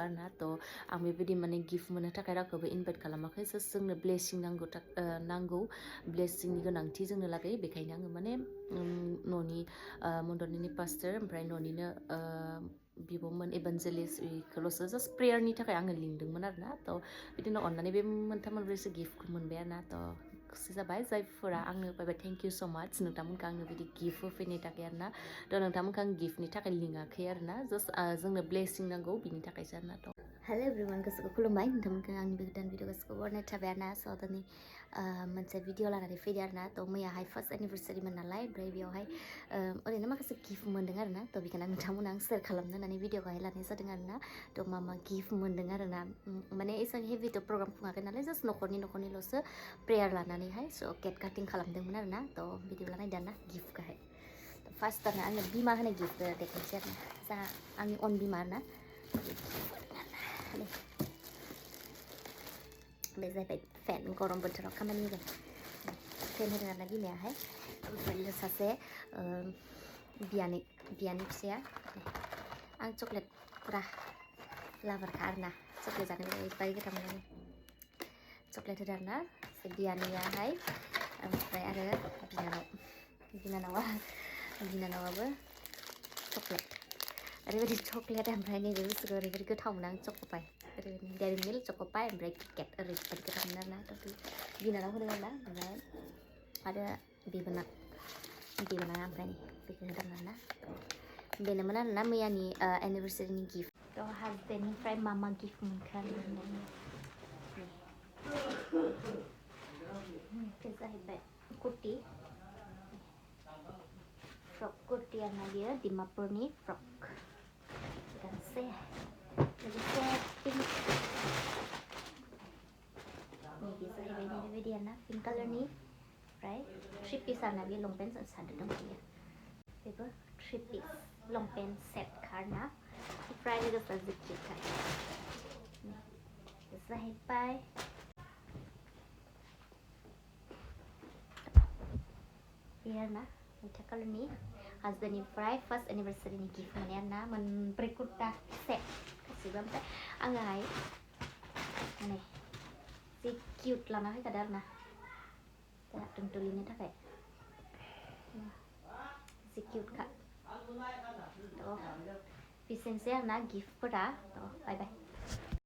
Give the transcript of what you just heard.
आरोना थ' आं बेबायदि माने गिफ्ट मोननो थाखाय रावखौबो इनभाइट खालामाखै जास्ट जोंनो ब्लेसिं नांगौ ब्लेसिंनि गोनांथि जोंनो लागै बेखायनो आङो माने न'नि मण्डलिनि पास्टर ओमफ्राय न'निनो बिब'मोन एभान्जेलिस्ट बेखौल'सो जास्ट प्रेयारनि थाखाय आङो लिंदोंमोन आरोना थ' बिदिनो अननानै बे मोनथाम मोनब्रैसो गिफ्टखौ मोनबाय आरोना थ' खुसि जाबाय जायफोरा आंनो होफैबाय थेंक इउ स' माच नोंथांमोनखौ आंनो बिदि गिफ्ट होफैनायनि थाखाय आरोना थ' नोंथांमोनखौ आं गिफ्टनि थाखाय लिङाखै आरोना जास्ट जोंनो ब्लेसिं नांगौ बिनि थाखायसो आरोना थ' हेल' एभ्रिवान गोसोखौ खुलुमबाय नोंथांमोनखौ आंनि बे गोदान भिडिअ गोसोखौ बरनाय थाबाय आरोना स' दिनै मोनसे भिडिअ लानानै फैदो आरोना थ' मैयाहाय फार्स्ट एनिभार्सारिमोन नालाय ओमफ्राय बेयावहाय ओरैनो माखासे गिफ्ट मोन्दों आरोना थ' बेखायनो नोंथांमोना आं सेयार खालामनो होननानै भिडिअखौहाय लानाय जादों आरोना थ' मा गिफ्ट मोन्दों आरोना माने एसेबां हेभिथ' प्रग्राम खुङाखै नालाय जास्ट न'खरनिल'सो प्रेयार लानानैहाय स' केक काटिं खालामदोंमोन आरोना थ' बिदिब्ला नायदो आरोना गिफ्टखौहाय फार्स्टआवनो आङो बिमा होनाय गिफ्टखौ देखायनोसै आरोना जा आंनि अन बिमा आरोना बे जाहैबाय फेन गरम बोथोराव खामानि होगोन फेन होदों आरोना बिमायाहाय ओमफ्राय सासे बियानै फिसाया आं चक्लेट फुरा लाभारखा आरोना चक्लेट जानो बाय गोथाव मोनो चक्लेट होदों आरोना बियानैयाहाय ओमफ्राय आरो बिनानावाबो चक्लेट ओरैबायदि चक्लेट ओमफ्राय नैबे बुस्थुखौ ओरैबायदि गोथाव मोनो आं चक'पाइ ओरैबायदि डेरि मिल्क चक'पाइ ओमफ्राय किटकेट ओरैबायदि गोथाव मोनो आरोना थ' बिनानाव होदों आरोना ओमफ्राय आरो बिबोनां ओमफ्राय बेखौ होदों आरोना बेनोमोन आरोना मैयानि एनिभार्सारिनि गिफ्ट थ' हासबेन्डनिफ्राय मा गिफ्ट मोनखो बे जाहैबाय कुर्ति फ्रक कुर्ति आरोना बियो डिमापुरनि फ्रक गांसे लोगोसे पिंक नैबे जाहैबाय बेबायदि आरोना पिंक कालारनि ओमफ्राय 3 पिस आरोना बे लंपेन्ट सादोर दंखायो बेबो 3 पिस लंपेन्ट सेट आरोना ओमफ्राय लोगोसे जेकेटहाय जाहैबाय बे आरोना मैथा कालारनि हासबेन्डनिफ्राय फार्स्ट एनिभार्सारिनि गिफ्ट मोननाय आरोना मोनब्रै कुर्ता सेट गासिबो ओमफ्राय आङोहाय माने जि किउट लाना फैखादों आरोना दा टुनटुलिनि थाखाय जि किउटखा थ' बेसेनोसै आरोना गिफ्टफोरा थ' बाय बाय